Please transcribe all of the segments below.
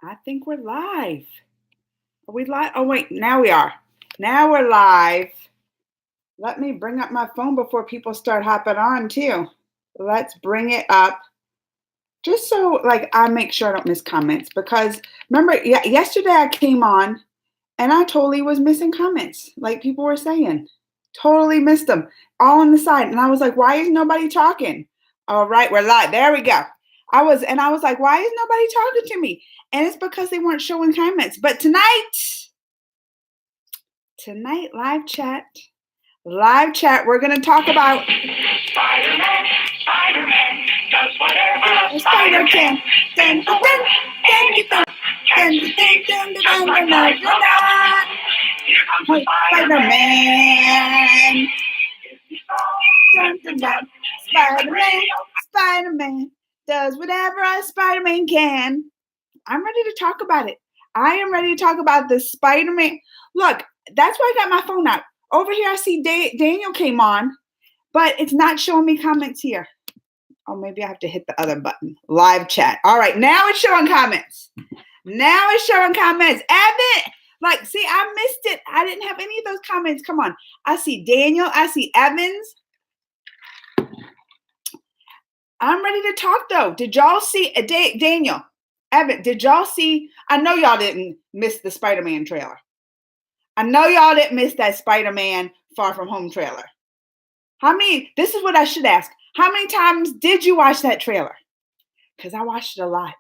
I think we're live. Are we live? Oh, wait, now we are. Now we're live. Let me bring up my phone before people start hopping on, too. Let's bring it up. Just so, I make sure I don't miss comments. Because, remember, yesterday I came on and I totally was missing comments. Like people were saying. Totally missed them. All on the side. And I was like, why is nobody talking? All right, we're live. There we go. I was like, why is nobody talking to me? And it's because they weren't showing comments. But tonight, live chat, we're going to talk about Spiderman does whatever a spider can. Dun, dun, dun, dun, dun, dun, dun, dun, dun, dun. Here comes the Spider-Man. Dun, dun, dun. Spider-Man does whatever a Spider-Man can. I'm ready to talk about it. I am ready to talk about the Spider-Man. Look, that's why I got my phone out. Over here, I see Daniel came on, but it's not showing me comments here. Oh, maybe I have to hit the other button. Live chat. All right, now it's showing comments. Evan, see, I missed it. I didn't have any of those comments. Come on. I see Daniel. I see Evans. I'm ready to talk, though. Did y'all see Daniel? Evan, did y'all see? I know y'all didn't miss the Spider-Man trailer. I know y'all didn't miss that Spider-Man Far From Home trailer. This is what I should ask. How many times did you watch that trailer? Because I watched it a lot.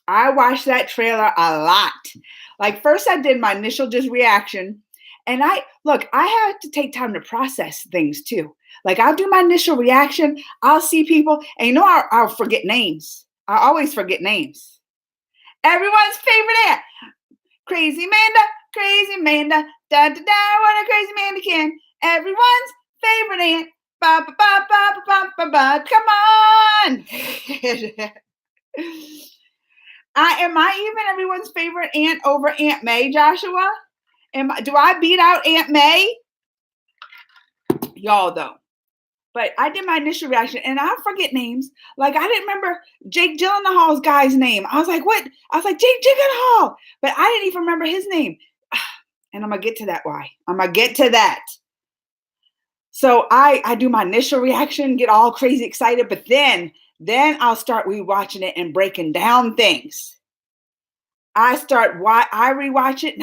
I watched that trailer a lot. Like first I did my initial just reaction. And I have to take time to process things too. Like I'll do my initial reaction. I'll see people and I'll forget names. I always forget names. Everyone's favorite aunt. Crazy Amanda, da da da, what a crazy Amanda can. Everyone's favorite aunt. Ba ba ba ba ba ba ba. Come on. Am I even everyone's favorite aunt over Aunt May, Joshua? Do I beat out Aunt May? Y'all don't. But I did my initial reaction, and I forget names. Like, I didn't remember Jake Gyllenhaal's guy's name. I was like, what? I was like, Jake Gyllenhaal. But I didn't even remember his name. And I'm going to get to that why. I'm going to get to that. So I do my initial reaction, get all crazy excited. But then I'll start rewatching it and breaking down things. I rewatch it,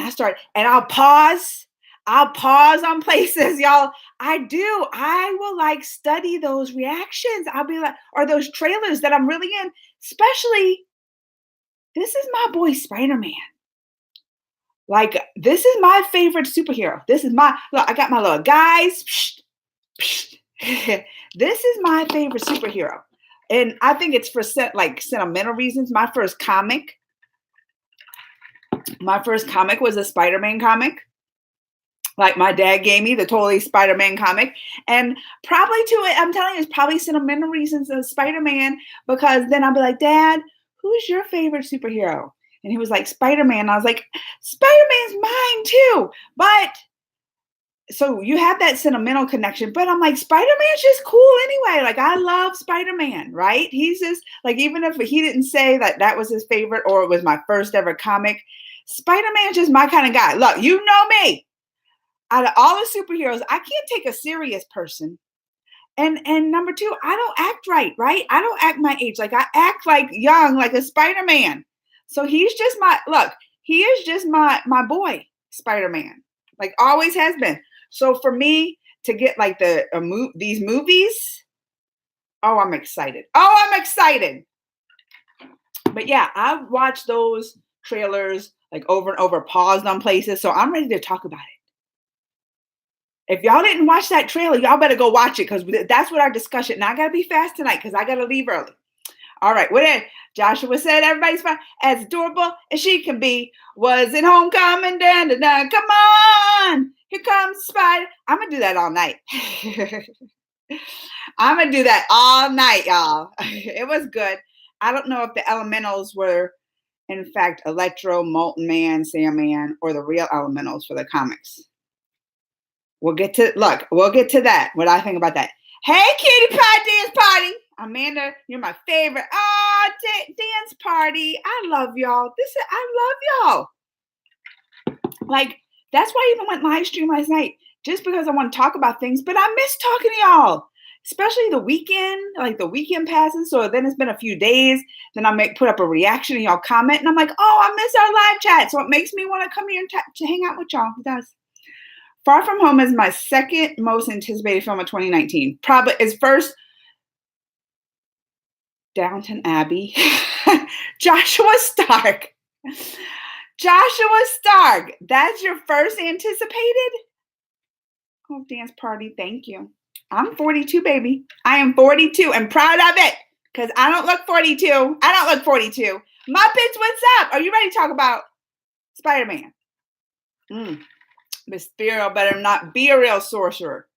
and I'll pause. I'll pause on places, y'all. I will study those reactions. I'll be like, or those trailers that I'm really in, especially, this is my boy Spider-Man. Like, this is my favorite superhero. Look, I got my little guys. This is my favorite superhero. And I think it's for sentimental reasons. My first comic was a Spider-Man comic. Like my dad gave me the totally Spider-Man comic. And probably I'm telling you, it's probably sentimental reasons of Spider-Man, because then I'll be like, Dad, who's your favorite superhero? And he was like, Spider-Man. I was like, Spider-Man's mine too. But so you have that sentimental connection, but I'm like, Spider-Man's just cool anyway. Like, I love Spider-Man, right? He's just like, even if he didn't say that was his favorite or it was my first ever comic, Spider-Man's just my kind of guy. Look, you know me. Out of all the superheroes, I can't take a serious person. And number two, I don't act right? I don't act my age. Like, I act like young, like a Spider-Man. So he is just my boy, Spider-Man. Like, always has been. So for me to get like these movies, I'm excited. But yeah, I've watched those trailers like over and over, paused on places. So I'm ready to talk about it. If y'all didn't watch that trailer, y'all better go watch it, because that's what our discussion. And I got to be fast tonight because I got to leave early. All right. What did Joshua said? Everybody's fine. As adorable as she can be. Was it homecoming? Dun, dun, dun. Come on. Here comes Spider. I'm going to do that all night. I'm going to do that all night, y'all. It was good. I don't know if the elementals were, in fact, Electro, Molten Man, Sandman, or the real elementals for the comics. We'll get to that. What I think about that. Hey, Kitty Pie Dance Party. Amanda, you're my favorite. Oh, dance party. I love y'all. I love y'all. Like, that's why I even went live stream last night, just because I want to talk about things. But I miss talking to y'all, especially the weekend. Like the weekend passes, so then it's been a few days. Then I may put up a reaction and y'all comment, and I'm like, oh, I miss our live chat. So it makes me want to come here and to hang out with y'all. It does. Far From Home is my second most anticipated film of 2019. Probably is first Downton Abbey. Joshua Stark. Joshua Stark. That's your first anticipated? Oh, dance party. Thank you. I'm 42, baby. I am 42 and proud of it because I don't look 42. I don't look 42. Muppets, what's up? Are you ready to talk about Spider-Man? Mysterio better not be a real sorcerer.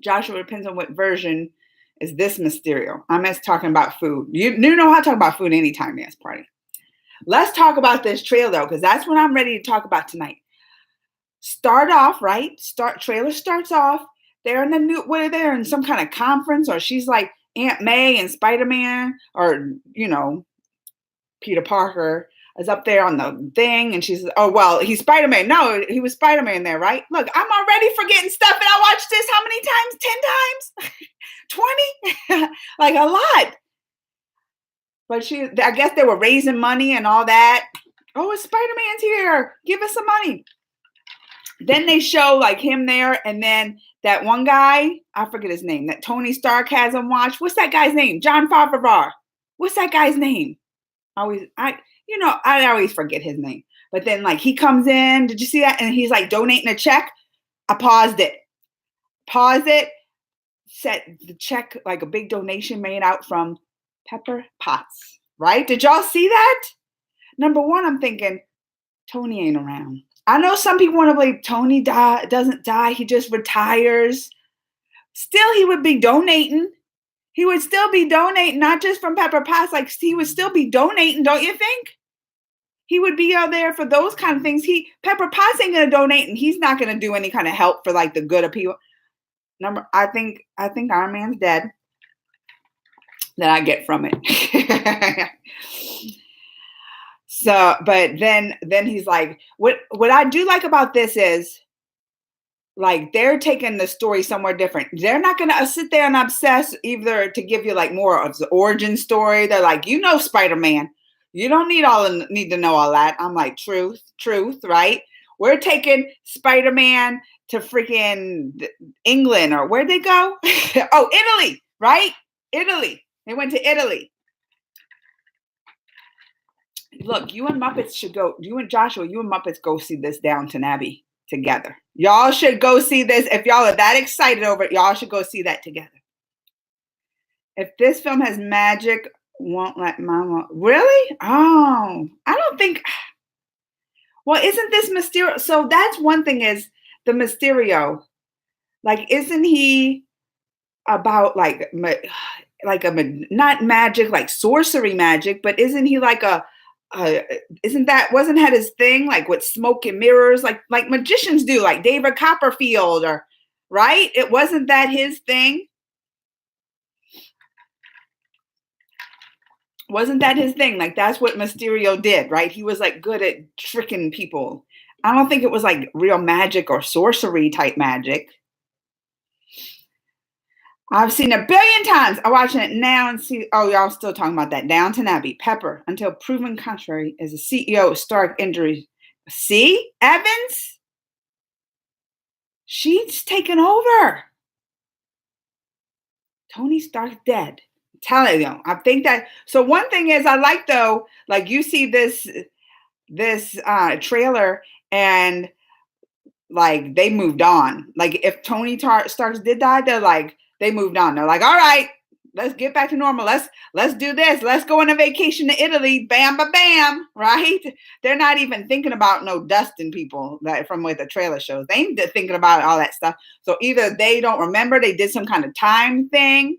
Joshua, depends on what version is this Mysterio. I'm just talking about food. You know how to talk about food anytime, dance party. Let's talk about this trailer though, because that's what I'm ready to talk about tonight. Start off, right? Trailer starts off. They're in the new, what are they in some kind of conference, or she's like Aunt May and Spider-Man, or Peter Parker is up there on the thing, and she's, oh well, he's Spider-Man. No, he was Spider-Man there, right? Look, I'm already forgetting stuff, and I watched this how many times? 10 times? 20? Like a lot. But I guess they were raising money and all that. Oh, it's Spider-Man's here. Give us some money. Then they show like him there, and then that one guy, I forget his name, that Tony Stark has him watch. What's that guy's name? John Favreau. What's that guy's name? I always forget his name. But then like he comes in, did you see that? And he's like donating a check. I paused it. Set the check like a big donation made out from Pepper Potts, right? Did y'all see that? Number one, I'm thinking, Tony ain't around. I know some people want to believe Tony doesn't die. He just retires. Still, he would be donating. He would still be donating, not just from Pepper Potts. Like, he would still be donating, don't you think? He would be out there for those kind of things. Pepper Potts ain't gonna donate, and he's not gonna do any kind of help for like the good of people. I think Iron Man's dead. That I get from it. So, but then he's like, what I do like about this is, like, they're taking the story somewhere different. They're not going to sit there and obsess either to give you like more of the origin story. They're like, Spider-Man. You don't need to know all that. I'm like, truth, right? We're taking Spider-Man to freaking England, or where'd they go? Oh, Italy, right? Italy. They went to Italy. Look, you and Muppets should go. You and Joshua, you and Muppets go see this Downton Abbey together. Y'all should go see this. If y'all are that excited over it, y'all should go see that together. If this film has magic, won't let mama. Really? Oh, I don't think. Well, isn't this Mysterio? So that's one thing is the Mysterio. Like, isn't he about like not magic, like sorcery magic, but isn't he like wasn't that his thing, like with smoke and mirrors, like magicians do, like David Copperfield, or right? It wasn't that his thing? Wasn't that his thing? Like, that's what Mysterio did, right? He was like good at tricking people. I don't think it was like real magic or sorcery type magic. I've seen it 1 billion times. I'm watching it now and see. Oh, y'all still talking about that Downton Abbey. Pepper, until proven contrary, is the CEO of Stark Industries. See, Evans? She's taken over. Tony Stark's dead. I'm telling you, I think that. So one thing is, I like though, like you see this trailer, and like they moved on. Like if Tony Stark did die, they moved on. They're like, all right, let's get back to normal. Let's do this. Let's go on a vacation to Italy. Bam, ba, bam. Right? They're not even thinking about no dusting people from what the trailer shows. They ain't thinking about all that stuff. So either they don't remember they did some kind of time thing,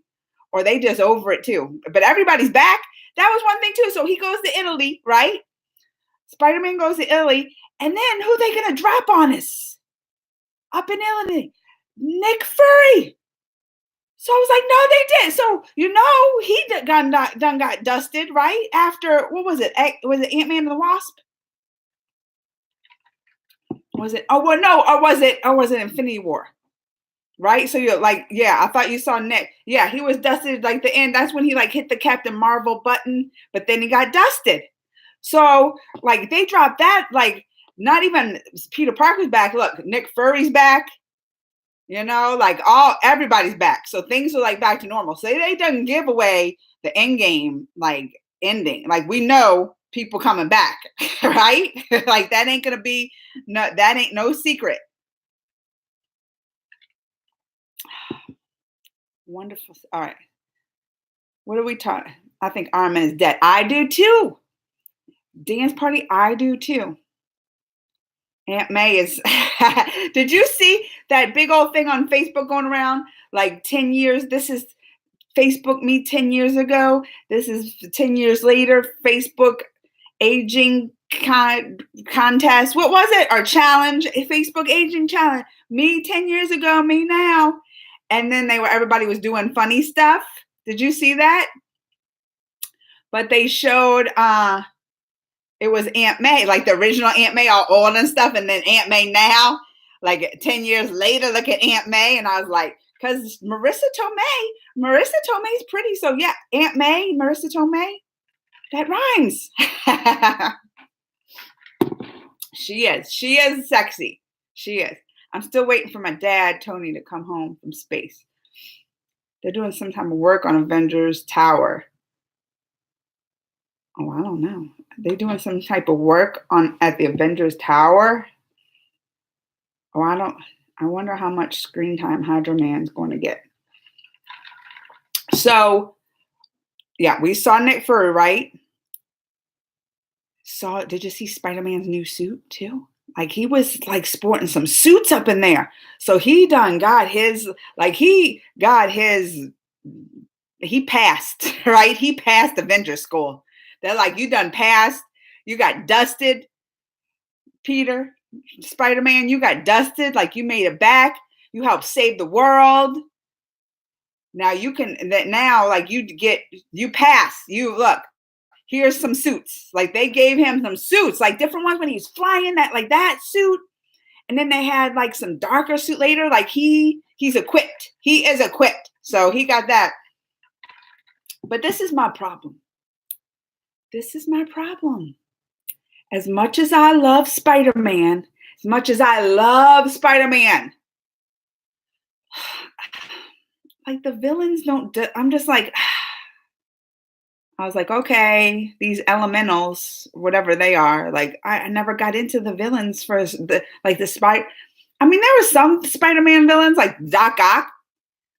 or they just over it too. But everybody's back. That was one thing too. So he goes to Italy, right? Spider-Man goes to Italy, and then who they gonna drop on us up in Italy? Nick Fury. So I was like, no, they did. So he done got dusted right after what was it? Was it Ant-Man and the Wasp? Was it? Oh well, no, or was it Infinity War? Right? So you're like, yeah, I thought you saw Nick. Yeah, he was dusted like the end. That's when he like hit the Captain Marvel button, but then he got dusted. So like they dropped that, like not even Peter Parker's back. Look, Nick Fury's back, like everybody's back. So things are like back to normal. So they doesn't give away the end game like ending. Like we know people coming back, right? Like that ain't gonna be that ain't no secret. Wonderful. All right. What are we talking? I think Iron Man is dead. I do too. Dance party, I do too. Aunt May is. Did you see that big old thing on Facebook going around? Like 10 years. This is Facebook me 10 years ago. This is 10 years later. Facebook aging contest. What was it? Or challenge? Facebook aging challenge. Me 10 years ago, me now. And then everybody was doing funny stuff. Did you see that? But they showed it was Aunt May, like the original Aunt May, all old and stuff, and then Aunt May now, like 10 years later, look at Aunt May, and I was like, because Marissa Tomei's pretty, so yeah, Aunt May, Marissa Tomei, that rhymes. She is sexy. She is. I'm still waiting for my dad, Tony, to come home from space. They're doing some type of work on Avengers Tower. Oh, I don't know. Are they doing some type of work at the Avengers Tower? Oh, I wonder how much screen time Hydro Man's going to get. So, yeah, we saw Nick Fury, right? Did you see Spider-Man's new suit too? Like he was like sporting some suits up in there. So he got his, he passed, right? He passed Avengers school. They're like, you done passed. You got dusted, Peter, Spider-Man. You got dusted. Like you made it back. You helped save the world. Now you pass. You look. Here's some suits. Like they gave him some suits, like different ones when he's flying that suit. And then they had like some darker suit later. Like he's equipped. He is equipped. So he got that. But this is my problem. As much as I love Spider-Man, like the villains I'm just like, I was like, okay, these elementals, whatever they are, like I never got into the villains for the Spider. I mean, there were some Spider-Man villains like Doc Ock,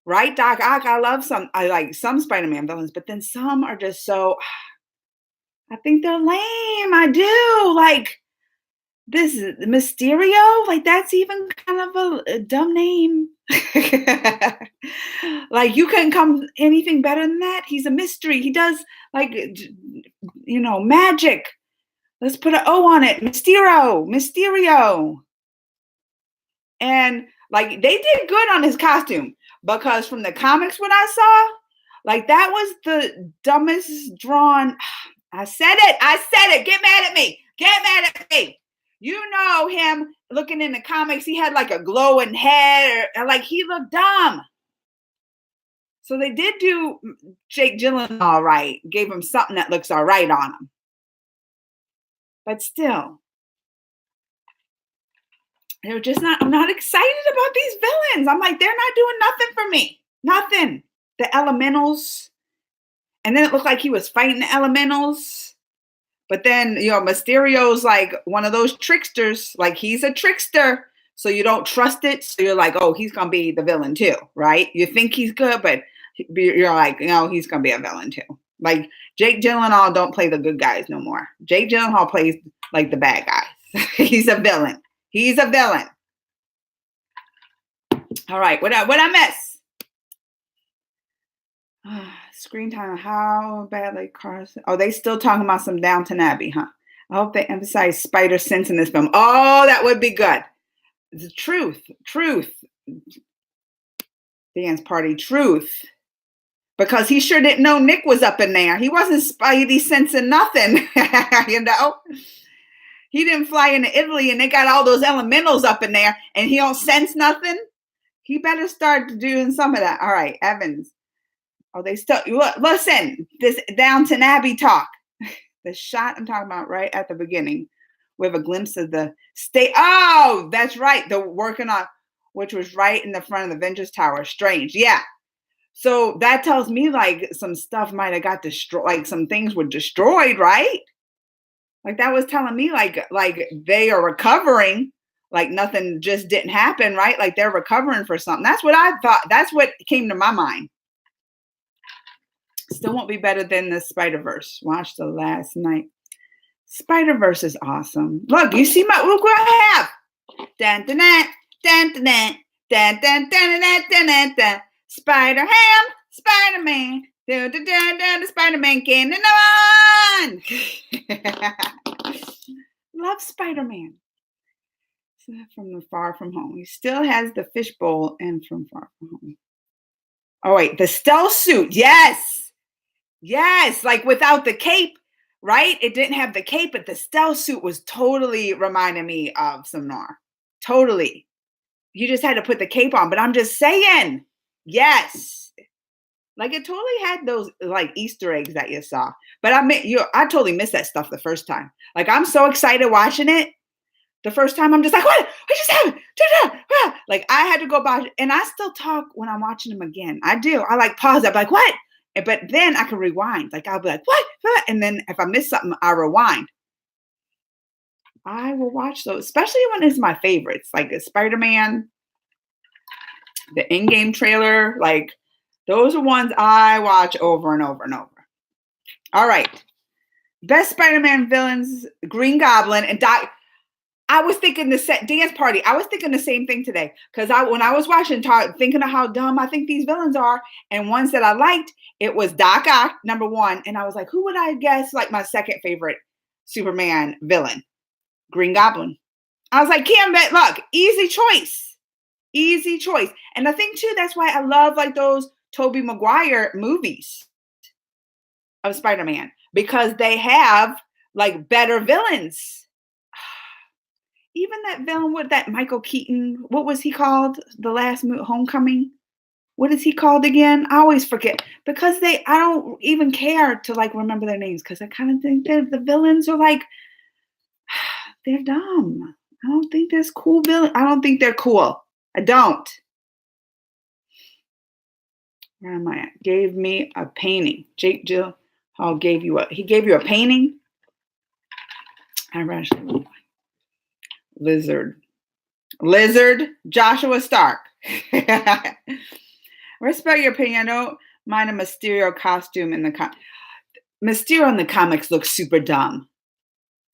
right? Doc Ock, I like some Spider-Man villains, but then some are just so, I think they're lame. I do. Like this Mysterio, like that's even kind of a dumb name. Like you couldn't come anything better than that. He's a mystery. He does like magic. Let's put an O on it. Mysterio. And like they did good on his costume because from the comics what I saw, like that was the dumbest drawn. I said it. Get mad at me. You know him looking in the comics, he had like a glowing head, or like he looked dumb. So they did do Jake Gyllenhaal right, gave him something that looks all right on him. But still, I'm not excited about these villains. I'm like, they're not doing nothing for me. Nothing. The elementals. And then it looked like he was fighting the elementals. But then, Mysterio's like one of those tricksters. Like he's a trickster. So you don't trust it. So you're like, oh, he's going to be the villain too, right? You think he's good, but you're like, no, he's going to be a villain too. Like Jake Gyllenhaal don't play the good guys no more. Jake Gyllenhaal plays like the bad guys. He's a villain. All right. What I miss? Screen time. How badly cars? Oh, they still talking about some Downton Abbey, huh? I hope they emphasize spider sense in this film. Oh, that would be good. The truth. Dance party truth. Because he sure didn't know Nick was up in there. He wasn't spidey sensing nothing, you know? He didn't fly into Italy and they got all those elementals up in there and he don't sense nothing. He better start doing some of that. All right, Evans. Oh, they still, listen, this Downton Abbey talk. The shot I'm talking about right at the beginning. We have a glimpse of the state. Oh, that's right. The working on, which was right in the front of the Avengers Tower. Strange. Yeah. So that tells me like some stuff might have got destroyed, like some things were destroyed, right? Like that was telling me like they are recovering, like nothing just didn't happen, right? Like they're recovering for something. That's what I thought. That's what came to my mind. Still won't be better than the Spider-Verse. Watched the last night. Spider-Verse is awesome. Look, you see my look what I have. Dun dun dun dun dun dun dun dun dun dun dun dun. Spider-Ham, Spider-Man, dun dun dun dun. The Spider-Man can on. Love Spider-Man. From the Far From Home. He still has the fishbowl and From Far From Home. Oh wait, the stealth suit. Yes. Yes, like without the cape, right? It didn't have the cape, but the stealth suit was totally reminding me of some noir. Totally. You just had to put the cape on, but I'm just saying, yes. Like it totally had those like Easter eggs that you saw. But I totally missed that stuff the first time. Like I'm so excited watching it. The first time I'm just like, what? I just happened. Like I had to go back, and I still talk when I'm watching them again. I do. I like pause. I'm like, what? But then I can rewind. Like I'll be like, what? And then if I miss something, I rewind. I will watch those, especially when it's my favorites, like the Spider-Man, the in-game trailer. Like those are ones I watch over and over and over. All right. Best Spider-Man villains, Green Goblin and Doc. I was thinking the dance party. I was thinking the same thing today because when I was watching, thinking of how dumb I think these villains are, and ones that I liked, it was Doc Ock, number one, and I was like, who would I guess like my second favorite Superman villain? Green Goblin. I was like, Kim, look, easy choice, and I think too that's why I love like those Tobey Maguire movies of Spider-Man because they have like better villains. Even that villain with that Michael Keaton, what was he called? The last Homecoming. What is he called again? I always forget because I don't even care to like remember their names because I kind of think that the villains are like, they're dumb. I don't think there's cool villain. I don't think they're cool. I don't. Where am I at? Gave me a painting. Jake Gyllenhaal gave you he gave you a painting? I actually Lizard, Joshua Stark. Respect your opinion. I don't mind a Mysterio costume in the Mysterio in the comics looks super dumb.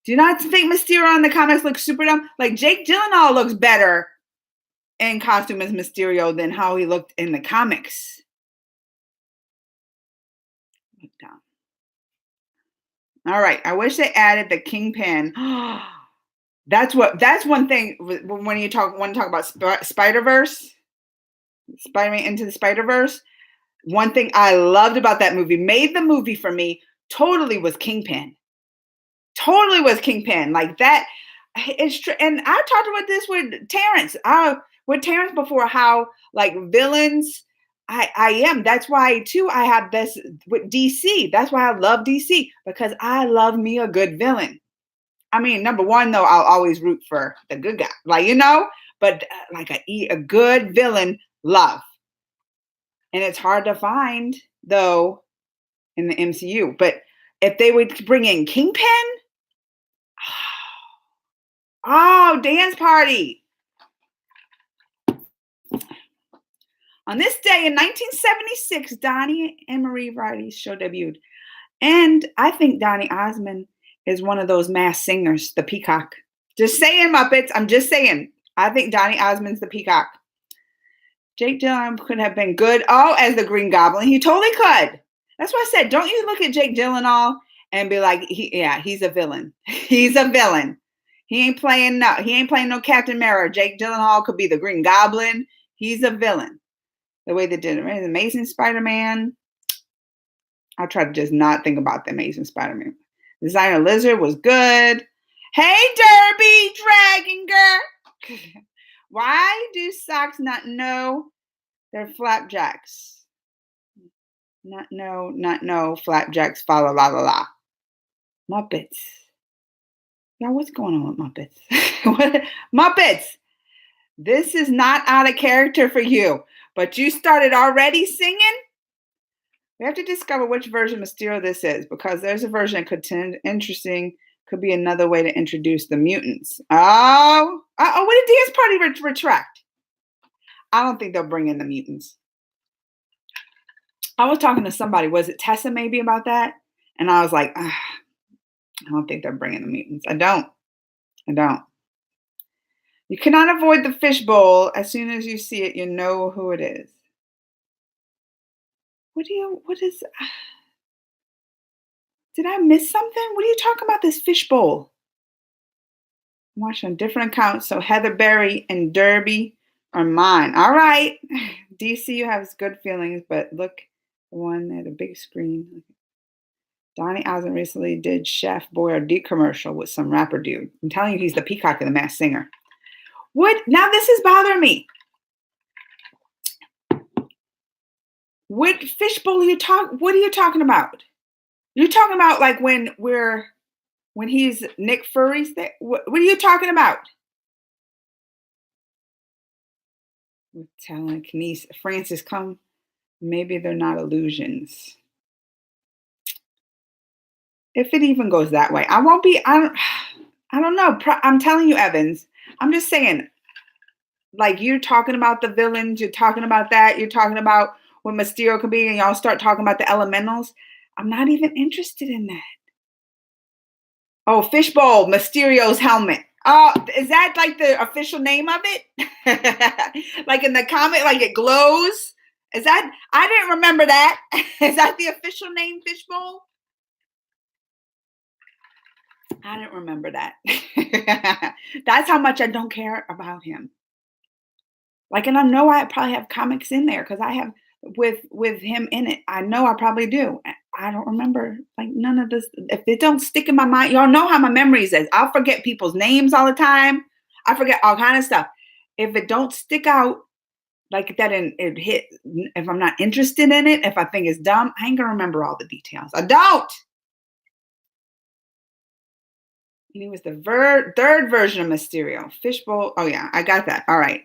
Do you not think Mysterio in the comics looks super dumb? Like Jake Gyllenhaal looks better in costume as Mysterio than how he looked in the comics. Look down. All right. I wish they added the Kingpin. That's one thing when you talk about Spider-Verse, Spider-Man Into the Spider-Verse. One thing I loved about that movie, made the movie for me, totally was Kingpin. Totally was Kingpin. Like that. It's true. And I talked about this with Terrence. With Terrence before, how like villains I am. That's why too I have this with DC. That's why I love DC because I love me a good villain. I mean, number one, though, I'll always root for the good guy, like, but like a good villain, love. And it's hard to find, though, in the MCU. But if they would bring in Kingpin, oh, dance party. On this day in 1976, Donnie and Marie Variety's show debuted. And I think Donny Osmond is one of those masked singers, the Peacock. Just saying, Muppets. I'm just saying. I think Donny Osmond's the Peacock. Jake Gyllenhaal could have been good. Oh, as the Green Goblin. He totally could. That's why I said, don't you look at Jake Gyllenhaal and be like, he's a villain. He's a villain. He ain't playing no Captain America. Jake Gyllenhaal could be the Green Goblin. He's a villain. The way they did it, right? Amazing Spider-Man. I try to just not think about the Amazing Spider-Man. Designer Lizard was good. Hey, Derby, Dragon Girl. Why do socks not know they're flapjacks? Not know flapjacks. Fa la la la la. Muppets. Now, what's going on with Muppets? What Muppets? This is not out of character for you, but you started already singing. We have to discover which version of Mysterio this is, because there's a version that could tend interesting, could be another way to introduce the mutants. Oh, what did Dance Party retract? I don't think they'll bring in the mutants. I was talking to somebody, was it Tessa maybe about that? And I was like, I don't think they're bringing the mutants. I don't. You cannot avoid the fishbowl. As soon as you see it, you know who it is. Did I miss something? What are you talking about, this fishbowl? I'm watching on different accounts. So Heather Berry and Derby are mine. All right. DC, you have good feelings, but look, the one at a big screen. Donnie Osmond recently did Chef Boyardee commercial with some rapper dude. I'm telling you, he's the peacock of the Masked Singer. What? Now this is bothering me. What fishbowl are you talking? What are you talking about? You're talking about like when he's Nick Fury's there? What are you talking about? With telekinesis, Francis, come. Maybe they're not illusions. If it even goes that way, I won't be. I don't know. I'm telling you, Evans. I'm just saying. Like, you're talking about the villains, you're talking about that, you're talking about what Mysterio could be, and y'all start talking about the elementals. I'm not even interested in that. Oh, fishbowl, Mysterio's helmet. Oh, is that like the official name of it? Like in the comic, like it glows? Is that? I didn't remember that. Is that the official name, fishbowl? I didn't remember that. That's how much I don't care about him. Like, and I know I probably have comics in there because I have with him in it. I know I probably do. I don't remember like none of this. If it don't stick in my mind, y'all know how my memory is. I'll forget people's names all the time. I forget all kind of stuff. If it don't stick out like that, and it hit. If I'm not interested in it, if I think it's dumb, I ain't gonna remember all the details. I don't. And he was the third version of Mysterio. Fishbowl. Oh yeah, I got that. All right.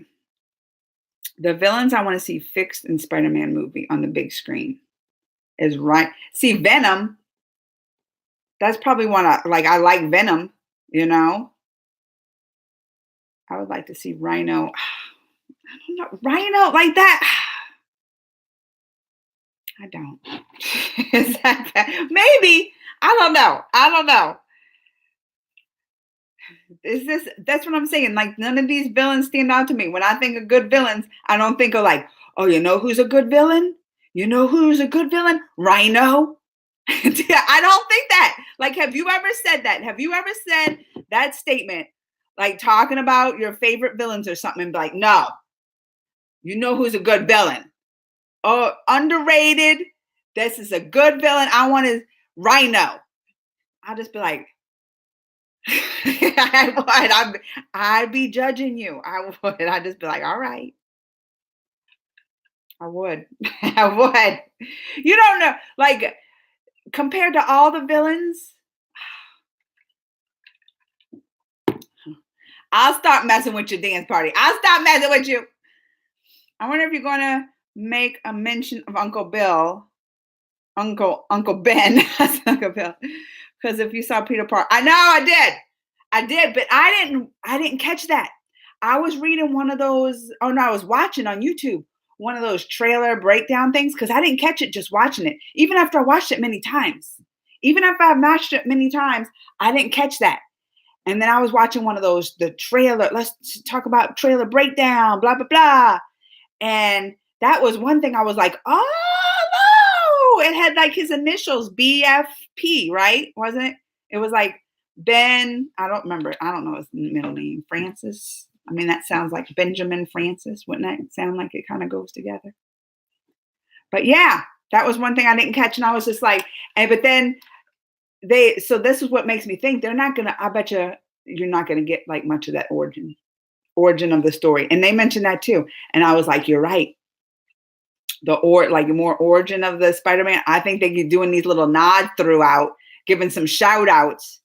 The villains I want to see fixed in Spider-Man movie on the big screen is right. See, Venom. That's probably one I like Venom, you know. I would like to see Rhino. I don't know. Rhino like that. I don't. Is that bad? Maybe. I don't know. That's what I'm saying. Like, none of these villains stand out to me. When I think of good villains, I don't think of like, oh, you know who's a good villain? You know who's a good villain? Rhino. I don't think that. Like, have you ever said that? Have you ever said that statement, like talking about your favorite villains or something, and be like, no, you know who's a good villain? Oh, underrated. This is a good villain. I want is Rhino. I'll just be like, I'd be judging you. I would. I'd just be like, all right. I would. I would. You don't know, like, compared to all the villains, I'll stop messing with your dance party. I'll stop messing with you. I wonder if you're going to make a mention of Uncle Bill. Uncle Ben. Uncle Bill. Because if you saw Peter Parker, I know I did, but I didn't catch that. I was reading one of those. Oh no, I was watching on YouTube one of those trailer breakdown things because I didn't catch it just watching it. Even after I watched it many times, even if I've watched it many times, I didn't catch that. And then I was watching one of those, the trailer. Let's talk about trailer breakdown, blah blah blah. And that was one thing I was like, oh no, it had like his initials, BFP, right? Wasn't it? It was like Ben, I don't remember. I don't know his middle name. Francis. I mean, that sounds like Benjamin Francis. Wouldn't that sound like it kind of goes together? But yeah, that was one thing I didn't catch, and I was just like, but then so this is what makes me think they're not gonna. I bet you're not gonna get like much of that origin of the story, and they mentioned that too, and I was like, you're right. Like more origin of the Spider-Man. I think they keep doing these little nods throughout, giving some shout outs,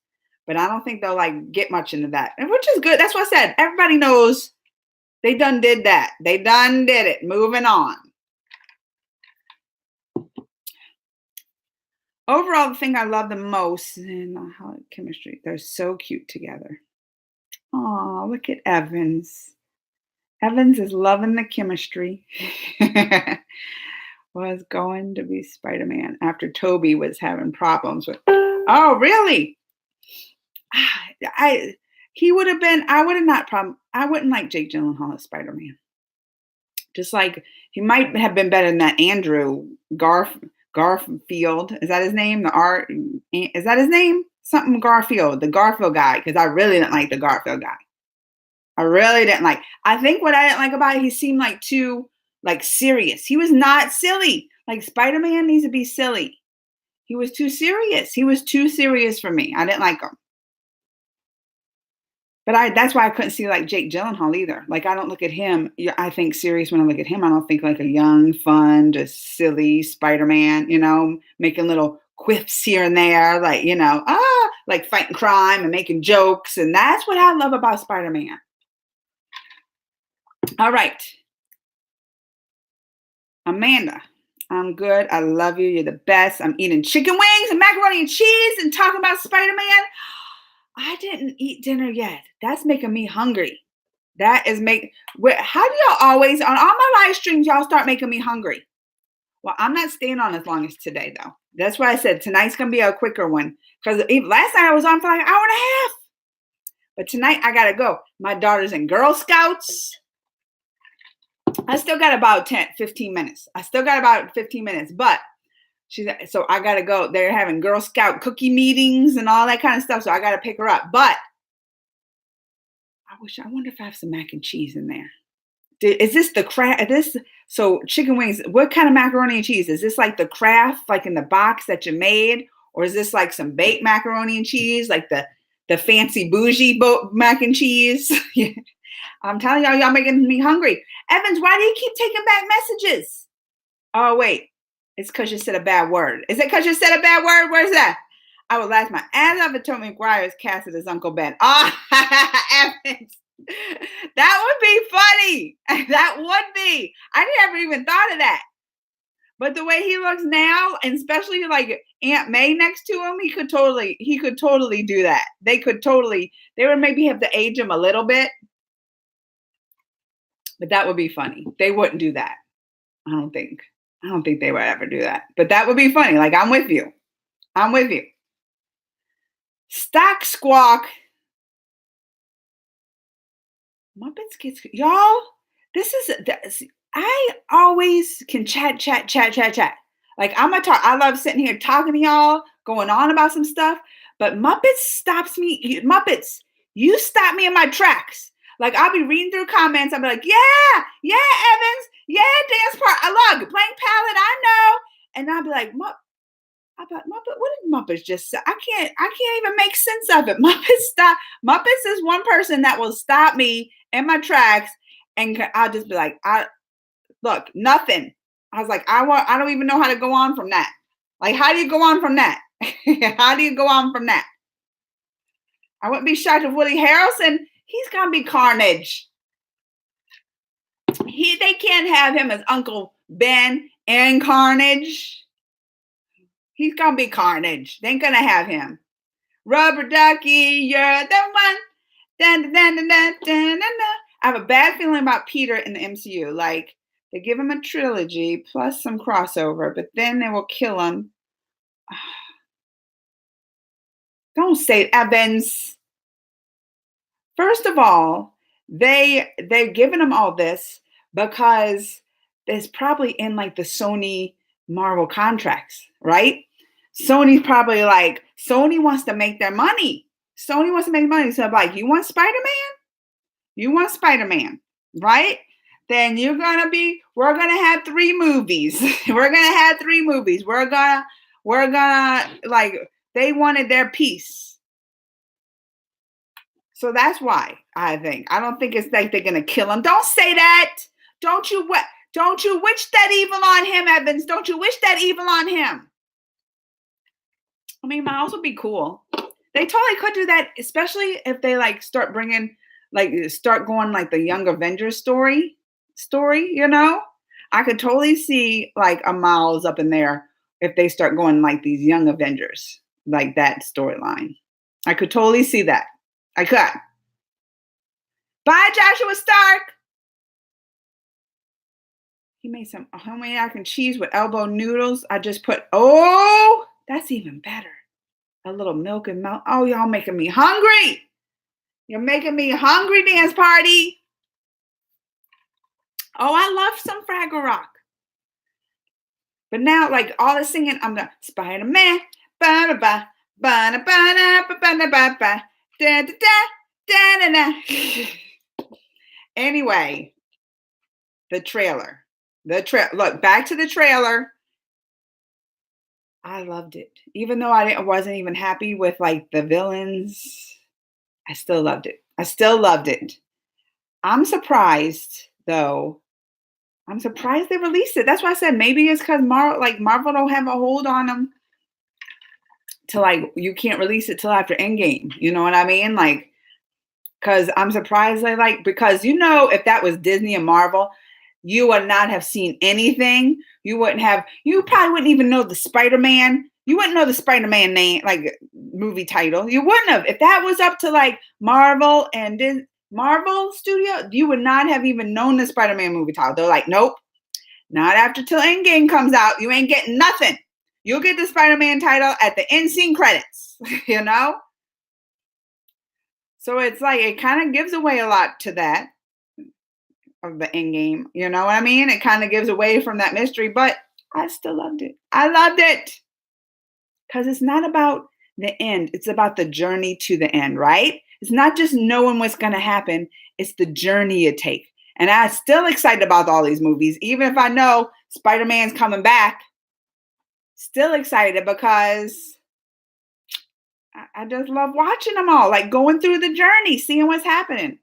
but I don't think they'll like get much into that, and which is good. That's what I said. Everybody knows they done did that. They done did it. Moving on. Overall, the thing I love the most in how chemistry. They're so cute together. Oh, look at Evans. Evans is loving the chemistry. Was going to be Spider-Man after Toby was having problems with. Oh, really? He would have been. I would have not problem. I wouldn't like Jake Gyllenhaal as Spider-Man. Just like he might have been better than that Andrew Garfield. Is that his name? Is that his name? Something Garfield, the Garfield guy. Because I really didn't like the Garfield guy. I really didn't like. I think what I didn't like about it, he seemed like too like serious. He was not silly. Like Spider-Man needs to be silly. He was too serious. He was too serious for me. I didn't like him. But that's why I couldn't see like Jake Gyllenhaal either. Like I don't look at him. I think serious when I look at him. I don't think like a young, fun, just silly Spider-Man. Making little quips here and there, like like fighting crime and making jokes. And that's what I love about Spider-Man. All right, Amanda. I'm good. I love you. You're the best. I'm eating chicken wings and macaroni and cheese and talking about Spider-Man. I didn't eat dinner yet. That's making me hungry. How do y'all always, on all my live streams, y'all start making me hungry? Well, I'm not staying on as long as today, though. That's why I said tonight's going to be a quicker one. Because last night I was on for like an hour and a half. But tonight I got to go. My daughter's in Girl Scouts. I still got about 15 minutes. But so I got to go. They're having Girl Scout cookie meetings and all that kind of stuff. So I got to pick her up. But I wonder if I have some mac and cheese in there. Is this the Kraft? So chicken wings, what kind of macaroni and cheese? Is this like the Kraft, like in the box that you made? Or is this like some baked macaroni and cheese, like the fancy bougie mac and cheese? I'm telling y'all making me hungry. Evans, why do you keep taking back messages? Oh, wait. It's because you said a bad word. Is it because you said a bad word? Where's that? I would laugh my ass off if Tobey Maguire is casted as Uncle Ben. Evans. That would be funny. That would be. I never even thought of that. But the way he looks now, and especially like Aunt May next to him, he could totally do that. They would maybe have to age him a little bit. But that would be funny. They wouldn't do that. I don't think they would ever do that. But that would be funny. Like, I'm with you. Stock Squawk. Muppets kids. Y'all, I always can chat. Like, I love sitting here talking to y'all, going on about some stuff. But Muppets stops me. Muppets, you stop me in my tracks. Like, I'll be reading through comments. I'll be like, yeah, Evans. Yeah, dance part. I love it. Playing palette, I know. And I'll be like, Muppet, what did Muppets just say? I can't even make sense of it. Muppets is one person that will stop me in my tracks, and I'll just be like, look, nothing. I was like, I don't even know how to go on from that. Like, how do you go on from that? How do you go on from that? I wouldn't be shocked if Woody Harrelson, he's gonna be Carnage. They can't have him as Uncle Ben and Carnage. He's gonna be Carnage. They ain't gonna have him. Rubber ducky, you're the one. Dun, dun, dun, dun, dun, dun, dun. I have a bad feeling about Peter in the MCU. Like, they give him a trilogy plus some crossover, but then they will kill him. Don't say Evans. First of all, they've given him all this because there's probably in like the Sony Marvel contracts, right? Sony's probably like, Sony wants to make their money. So like, you want Spider-Man? You want Spider-Man, right? then we're gonna have 3 movies. We're gonna have 3 movies. We're gonna like they wanted their piece. So that's why I think. I don't think it's like they're gonna kill him. Don't say that. Don't you wish that evil on him, Evans? Don't you wish that evil on him? I mean, Miles would be cool. They totally could do that, especially if they like start bringing, like, start going like the Young Avengers story. I could totally see like a Miles up in there if they start going like these Young Avengers, like that storyline. I could totally see that. I could. Bye, Joshua Stark. He made some homemade mac and cheese with elbow noodles. I just put, oh, that's even better. A little milk and milk. Oh, y'all making me hungry. You're making me hungry, dance party. Oh, I love some Fraggle Rock. But now, like all the singing, I'm the Spider-Man. Ba-da-ba, ba-da-ba-da, ba-ba-da-ba-ba, da-da-da, da-da-da. Anyway, the trailer. Look, back to the trailer. I loved it. Even though I wasn't even happy with like the villains, I still loved it. I'm surprised though. I'm surprised they released it. That's why I said maybe it's because Marvel don't have a hold on them to like you can't release it till after Endgame. You know what I mean? Like, because I'm surprised because if that was Disney and Marvel, you would not have seen anything. You probably wouldn't even know the Spider-Man. You wouldn't know the Spider-Man name, like movie title. You wouldn't have. If that was up to like Marvel and Marvel Studio, you would not have even known the Spider-Man movie title. They're like, nope, not after till Endgame comes out. You ain't getting nothing. You'll get the Spider-Man title at the end scene credits, So it's like, it kind of gives away a lot to that of the Endgame. You know what I mean? It kind of gives away from that mystery, but I still loved it. I loved it. Because it's not about the end. It's about the journey to the end, right? It's not just knowing what's going to happen. It's the journey you take. And I'm still excited about all these movies. Even if I know Spider-Man's coming back, still excited because I just love watching them all. Like going through the journey, seeing what's happening.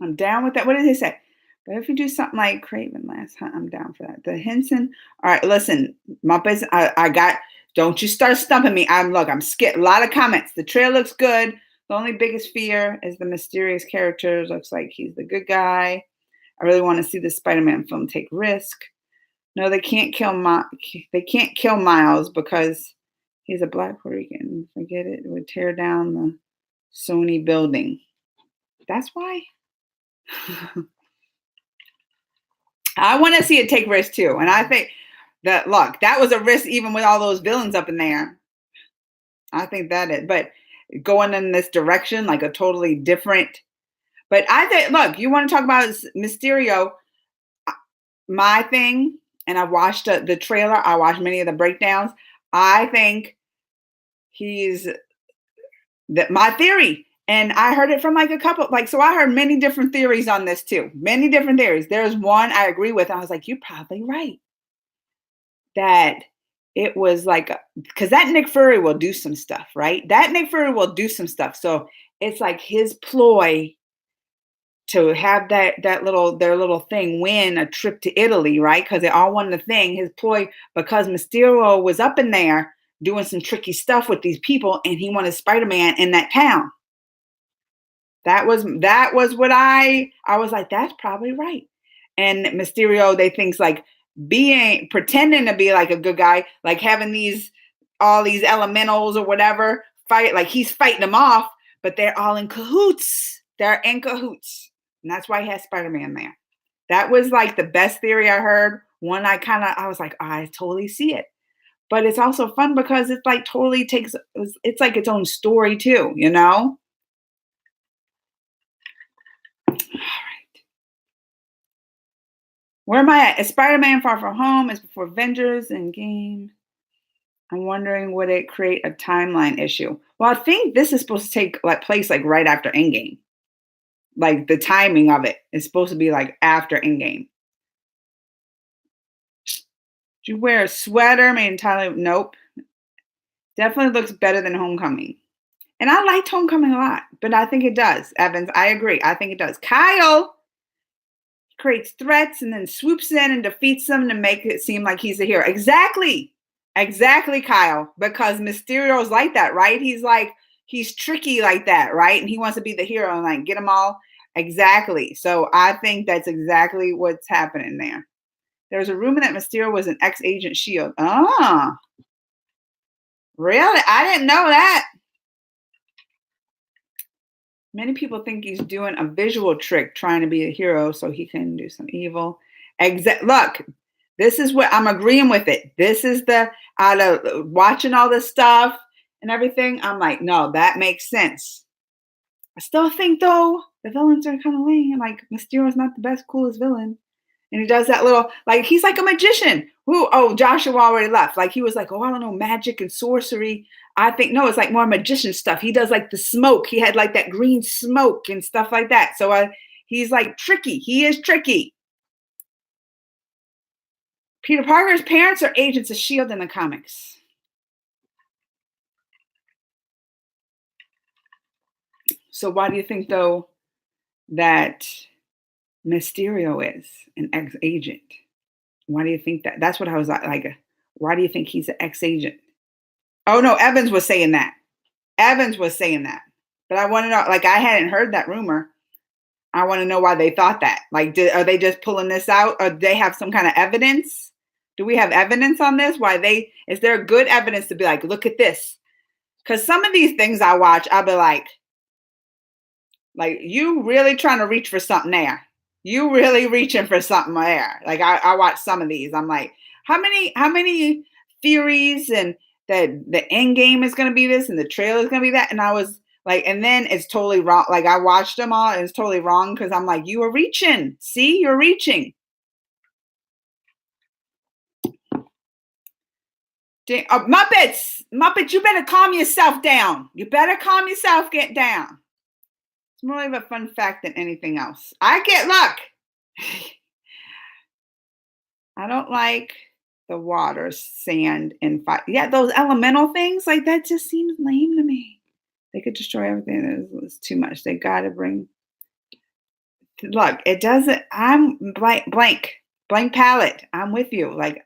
I'm down with that. What did he say? But if you do something like Craven last time, I'm down for that. The Henson. All right, listen, Muppets. I got. Don't you start stumping me. I'm scared. A lot of comments. The trailer looks good. The only biggest fear is the mysterious character. Looks like he's the good guy. I really want to see the Spider-Man film take risk. No, they can't kill Miles because he's a Black Puerto Rican. Forget it. It would tear down the Sony building. That's why. I want to see it take risk too. And I think that, look, that was a risk even with all those villains up in there. I think that is. But going in this direction, like a totally different. But I think, look, you want to talk about Mysterio, my thing, and I watched the trailer. I watched many of the breakdowns. I think he's my theory. And I heard it from like a couple, so I heard many different theories on this too. Many different theories. There's one I agree with. And I was like, you're probably right. That it was like, because that Nick Fury will do some stuff, right? That Nick Fury will do some stuff. So it's like his ploy to have their little thing win a trip to Italy, right? Because they all wanted a thing. His ploy, because Mysterio was up in there doing some tricky stuff with these people, and he wanted Spider-Man in that town. That was what I was like, that's probably right. And Mysterio, they thinks like pretending to be like a good guy, like having all these elementals or whatever fight, like he's fighting them off, but they're all in cahoots. They're in cahoots. And that's why he has Spider-Man there. That was like the best theory I heard. One I was like, I totally see it. But it's also fun because it's like totally it's like its own story too, All right. Where am I at? Is Spider-Man Far From Home? Is before Avengers Endgame. I'm wondering, would it create a timeline issue? Well, I think this is supposed to take place like right after Endgame. Like the timing of it is supposed to be like after Endgame. Did you wear a sweater made entirely? Nope. Definitely looks better than Homecoming. And I liked Homecoming a lot, but I think it does. Evans, I agree. I think it does. Kyle creates threats and then swoops in and defeats them to make it seem like he's a hero. Exactly. Exactly, Kyle. Because Mysterio's like that, right? He's tricky like that, right? And he wants to be the hero and like get them all. Exactly. So I think that's exactly what's happening there. There's a rumor that Mysterio was an ex-agent Shield. Oh, really? I didn't know that. Many people think he's doing a visual trick, trying to be a hero so he can do some evil. Look, this is what I'm agreeing with it. This is out of watching all this stuff and everything. I'm like, no, that makes sense. I still think though the villains are kind of lame. Like Mysterio's not the best, coolest villain. And he does that little, like, he's like a magician. Joshua already left. Like, he was like, I don't know, magic and sorcery. I think, no, it's like more magician stuff. He does like the smoke. He had like that green smoke and stuff like that. So he's like tricky. He is tricky. Peter Parker's parents are agents of S.H.I.E.L.D. in the comics. So why do you think, though, that Mysterio is an ex-agent? Why do you think that? That's what I was like. Why do you think he's an ex-agent? Oh, no, Evans was saying that. But I want to know, like, I hadn't heard that rumor. I want to know why they thought that. Like, are they just pulling this out? Or do they have some kind of evidence? Do we have evidence on this? Is there good evidence to be like, look at this? Because some of these things I watch, I'll be like, you really trying to reach for something there. You really reaching for something there. Like I watch some of these. I'm like, how many theories and that the end game is going to be this and the trailer is going to be that. And I was like, and then it's totally wrong. Like I watched them all and it's totally wrong because I'm like, you are reaching. See, you're reaching. Muppets, you better calm yourself down. Get down. It's more of a fun fact than anything else. I don't like the water, sand, and fire. Yeah, those elemental things, like that just seems lame to me. They could destroy everything. It's too much. They got to bring. Look, it doesn't. I'm blank palette. I'm with you. Like,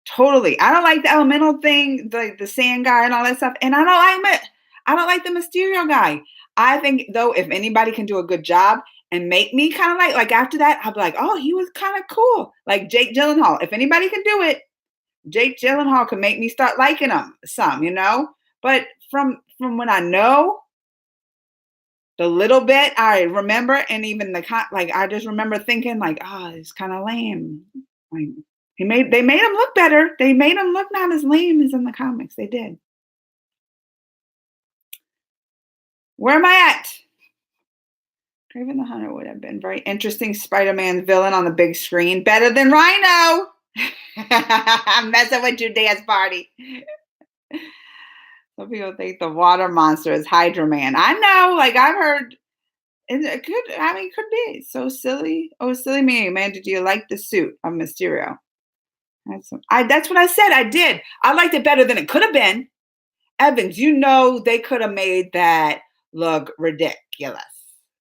totally. I don't like the elemental thing, the sand guy and all that stuff. And I don't like the Mysterio guy. I think, though, if anybody can do a good job and make me kind of like after that, I'll be like, oh, he was kind of cool. Like Jake Gyllenhaal. If anybody can do it, Jake Gyllenhaal can make me start liking him some, But from when I know the little bit I remember, and even I just remember thinking like, oh, it's kind of lame. Like they made him look better. They made him look not as lame as in the comics. They did. Where am I at? Kraven the Hunter would have been very interesting Spider-Man villain on the big screen. Better than Rhino. I'm messing with your dance party. Some people think the water monster is Hydra Man. I know, like I've heard. It could be. So silly. Oh, silly me, Amanda. Do you like the suit of Mysterio? That's what I said. I did. I liked it better than it could have been. Evans, they could have made that look ridiculous.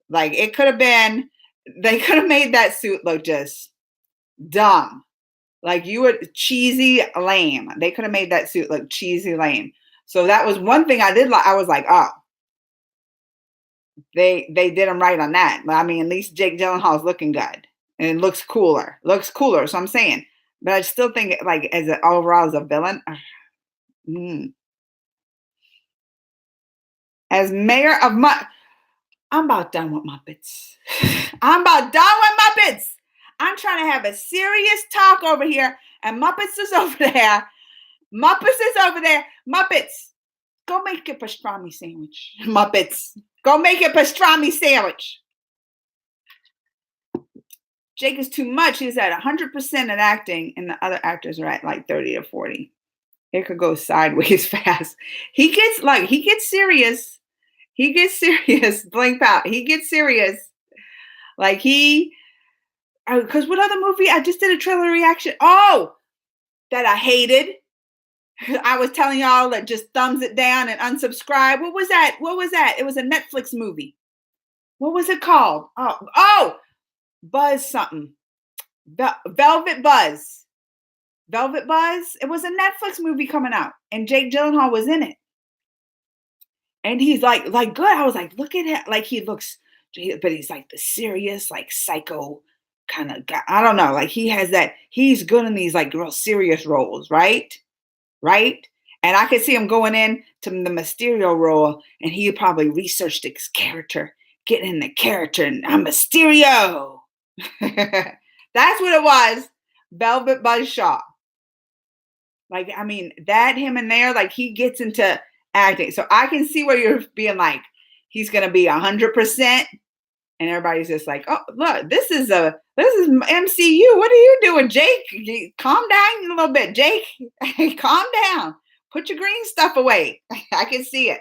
Like they could have made that suit look just dumb. Like cheesy lame. They could have made that suit look cheesy lame. So that was one thing I did like. I was like, oh, they did him right on that. But I mean, at least Jake Gyllenhaal's looking good and it looks cooler. So I'm saying, but I still think like overall as a villain, as mayor of I'm about done with Muppets. I'm trying to have a serious talk over here, and Muppets is over there. Muppets, go make a pastrami sandwich. Muppets, go make a pastrami sandwich. Jake is too much. He's at 100% at acting, and the other actors are at like 30 to 40. It could go sideways fast. He gets serious. Blink out. He gets serious. Like because what other movie? I just did a trailer reaction. Oh, that I hated. I was telling y'all that just thumbs it down and unsubscribe. What was that? It was a Netflix movie. What was it called? Oh, Buzz something. Velvet Buzz. Velvet Buzz. It was a Netflix movie coming out, and Jake Gyllenhaal was in it. And he's like good. I was like, look at him. Like he looks, but he's like the serious, like psycho kind of guy. I don't know. Like he has that. He's good in these like real serious roles, right? Right. And I could see him going in to the Mysterio role, and he probably researched his character, getting in the character, and I'm Mysterio. That's what it was. Velvet Buzzsaw. Like, I mean, that him in there, like he gets into acting. So I can see where you're being like, he's gonna be 100%, and everybody's just like, oh, look, this is MCU. What are you doing, Jake? Calm down a little bit, Jake. Calm down. Put your green stuff away. I can see it.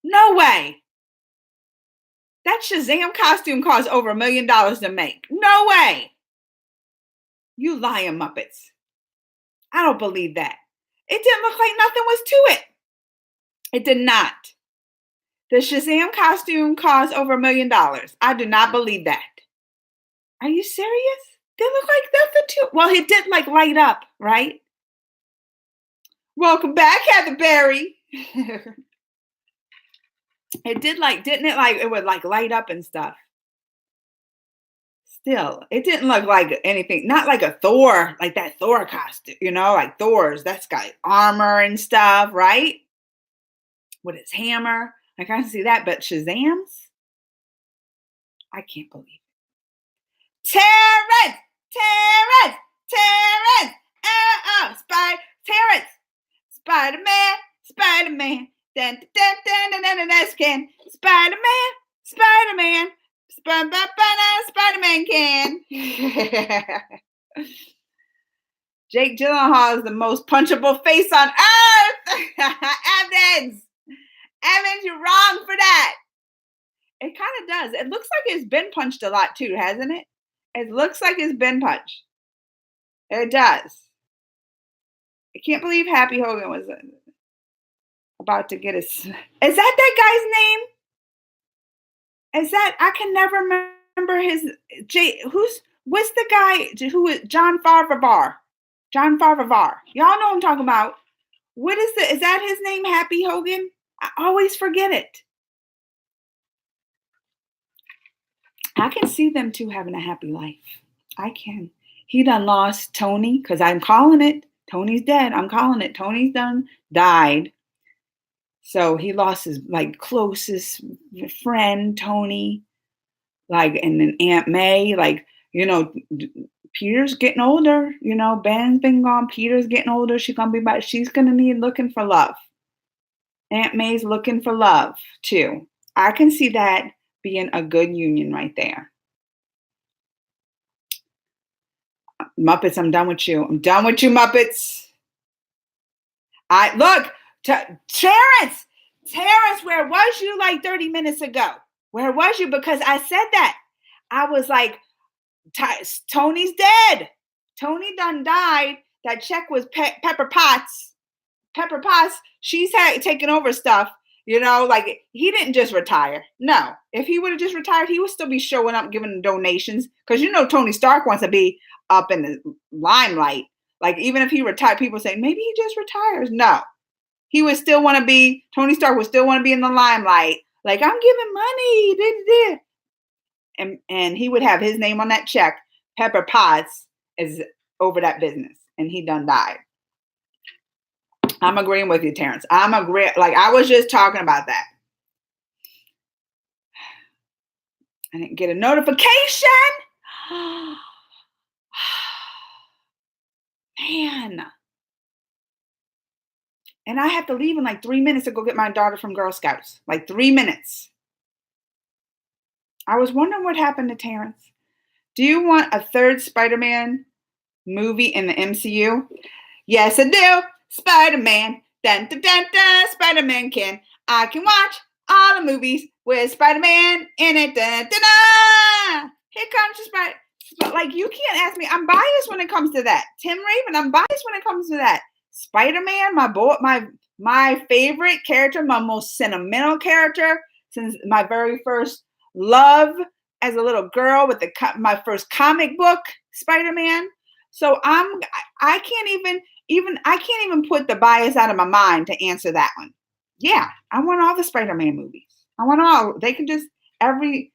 No way. That Shazam costume cost over $1 million to make. No way. You lying Muppets. I don't believe that. It didn't look like nothing was to it. It did not. The Shazam costume cost over $1 million. I do not believe that. Are you serious? They look like nothing too. Well, it did like light up, right? Welcome back, Heather Berry. It did like, didn't it? Like it would like light up and stuff. Still, it didn't look like anything, not like a Thor, like that Thor costume, like Thor's. That's got armor and stuff, right? With his hammer. I can't see that, but Shazam's? I can't believe it. Terrence! Terrence! Spider-Man. Dun, dun, dun, dun, dun, dun, dun, skin. Spider-Man can. Jake Gyllenhaal is the most punchable face on earth. Evans, you're wrong for that. It kind of does. It looks like it's been punched a lot too, hasn't it? It looks like it's been punched. It does. I can't believe Happy Hogan was about to get his. Is that guy's name? Is that, I can never remember his. What's the guy who is John Favreau? John Favreau. Y'all know what I'm talking about. Is that his name, Happy Hogan? I always forget it. I can see them two having a happy life. I can. He done lost Tony, because I'm calling it. Tony's dead. I'm calling it. Tony's done died. So he lost his like closest friend, Tony. Like, and then Aunt May, like, Peter's getting older. Ben's been gone. Peter's getting older. She's gonna be back. She's gonna need looking for love. Aunt May's looking for love too. I can see that being a good union right there. Muppets, I'm done with you. I'm done with you, Muppets. Terrence, where was you like 30 minutes ago? Where was you? Because I said that. I was like, Tony's dead. Tony done died. That check was Pepper Potts. Pepper Potts, she's taken over stuff. Like he didn't just retire. No, if he would have just retired, he would still be showing up giving donations. Because Tony Stark wants to be up in the limelight. Like even if he retired, people say maybe he just retires. No, he would still want to be. Tony Stark would still want to be in the limelight. Like I'm giving money, and he would have his name on that check. Pepper Potts is over that business, and he done died. I'm agreeing with you, Terrence. I'm agreeing. Like I was just talking about that. I didn't get a notification. Man. And I have to leave in like 3 minutes to go get my daughter from Girl Scouts. Like 3 minutes. I was wondering what happened to Terrence. Do you want a third Spider-Man movie in the MCU? Yes, I do. Spider-Man. Dun, dun, dun, dun. Spider-Man can. I can watch all the movies with Spider-Man in it. Da, da, da. Here comes the Spider. Like, you can't ask me. I'm biased when it comes to that. Tim Raven, I'm biased when it comes to that. Spider-Man, my favorite character, my most sentimental character since my very first love as a little girl with my first comic book, Spider-Man. So I can't even put the bias out of my mind to answer that one. Yeah, I want all the Spider-Man movies. I want all. They can just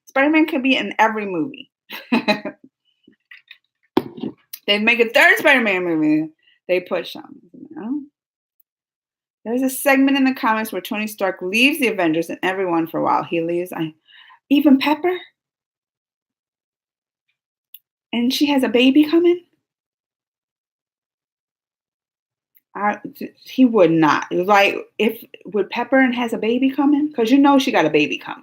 Spider-Man can be in every movie. They'd make a third Spider-Man movie. They push them. There's a segment in the comics where Tony Stark leaves the Avengers and everyone for a while. He leaves. Even Pepper? And she has a baby coming? He would not. Like, would Pepper and has a baby coming? Because she got a baby coming.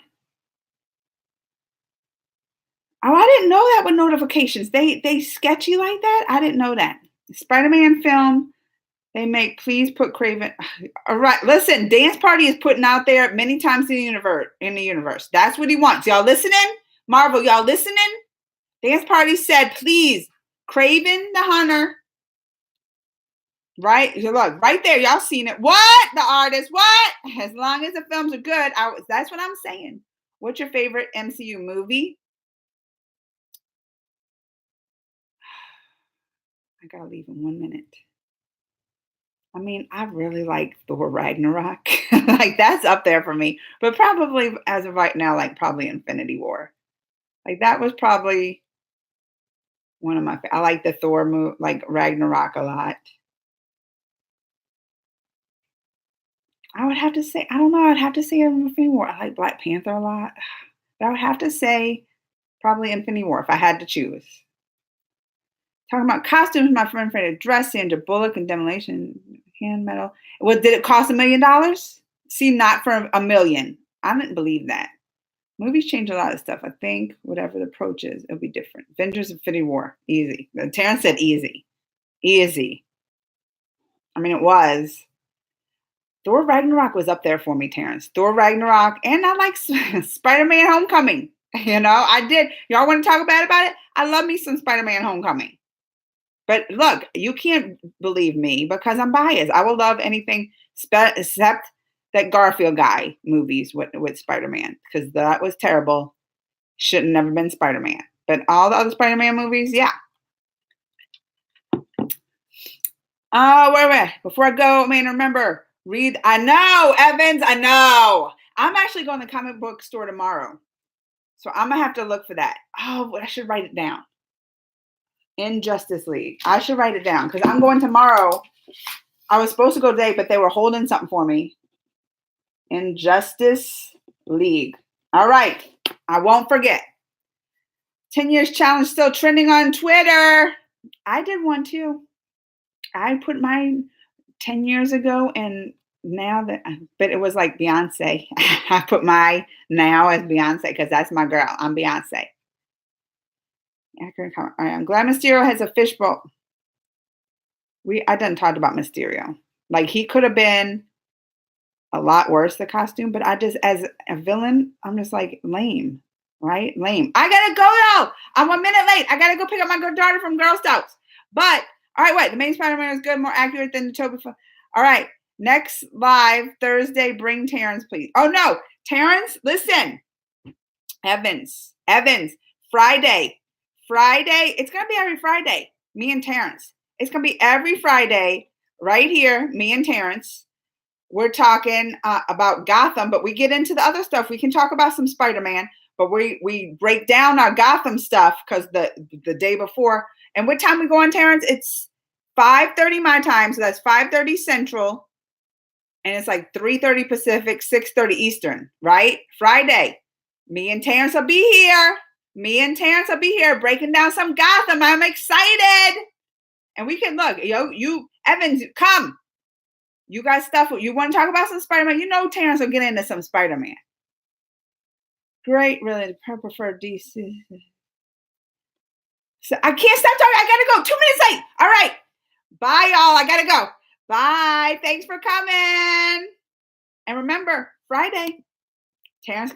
Oh, I didn't know that with notifications. They sketchy like that? I didn't know that. Spider-Man film, they make, please put Craven. All right, listen, Dance Party is putting out there many times in the universe. That's what he wants. Y'all listening? Marvel, y'all listening? Dance Party said, please, Craven the Hunter. Right? Look, right there. Y'all seen it. What? The artist. What? As long as the films are good. That's what I'm saying. What's your favorite MCU movie? I gotta leave in 1 minute. I mean, I really like Thor Ragnarok. Like, that's up there for me. But probably, as of right now, like, probably Infinity War. Like, that was probably one of my, I like the Thor movie, like Ragnarok a lot. I would have to say, I don't know, I'd have to say Infinity War. I like Black Panther a lot. But I would have to say probably Infinity War if I had to choose. Talking about costumes, my friend Freddie dress, Sandra Bullock, and Demolition Hand Metal. Well, did it cost $1 million? See, not for $1 million. I didn't believe that. Movies change a lot of stuff. I think whatever the approach is, it'll be different. Avengers Infinity War, easy. Terrence said easy. Easy. I mean, it was. Thor Ragnarok was up there for me, Terrence. Thor Ragnarok, and I like Spider-Man Homecoming. I did. Y'all want to talk about it? I love me some Spider-Man Homecoming. But look, you can't believe me because I'm biased. I will love anything except that Garfield guy movies with Spider-Man because that was terrible. Should have never been Spider-Man. But all the other Spider-Man movies, yeah. Oh, wait. Before I go, man, remember, read. I know, Evans, I know. I'm actually going to the comic book store tomorrow. So I'm going to have to look for that. Oh, I should write it down. Injustice League. I should write it down because I'm going tomorrow. I was supposed to go today, but they were holding something for me. Injustice League. All right. I won't forget. 10 years challenge still trending on Twitter. I did one too. I put mine 10 years ago and now but it was like Beyonce. I put my now as Beyonce because that's my girl. I'm Beyonce. All right, I'm glad Mysterio has a fishbowl. I done talked about Mysterio. Like, he could have been a lot worse, the costume, but I just, as a villain, I'm just like, lame, right? Lame. I gotta go though. I'm 1 minute late. I gotta go pick up my daughter from Girl Scouts. But, all right, wait. The main Spider-Man is good, more accurate than the Tobey. All right, next live Thursday, bring Terrence, please. Oh, no. Terrence, listen. Evans, Friday. It's going to be every Friday, me and Terrence. It's going to be every Friday right here, me and Terrence. We're talking about Gotham, but we get into the other stuff. We can talk about some Spider-Man, but we break down our Gotham stuff because the day before. And what time we go on, Terrence? It's 5:30 my time, so that's 5:30 Central. And it's like 3:30 Pacific, 6:30 Eastern, right? Friday. Me and Terrence will be here. Breaking down some Gotham. I'm excited. And we can look. You Evans, come. You got stuff. You want to talk about some Spider-Man? You know Terrence will get into some Spider-Man. Great, really. I prefer DC. So I can't stop talking. I gotta go. 2 minutes late. All right. Bye, y'all. I gotta go. Bye. Thanks for coming. And remember, Friday. Terrence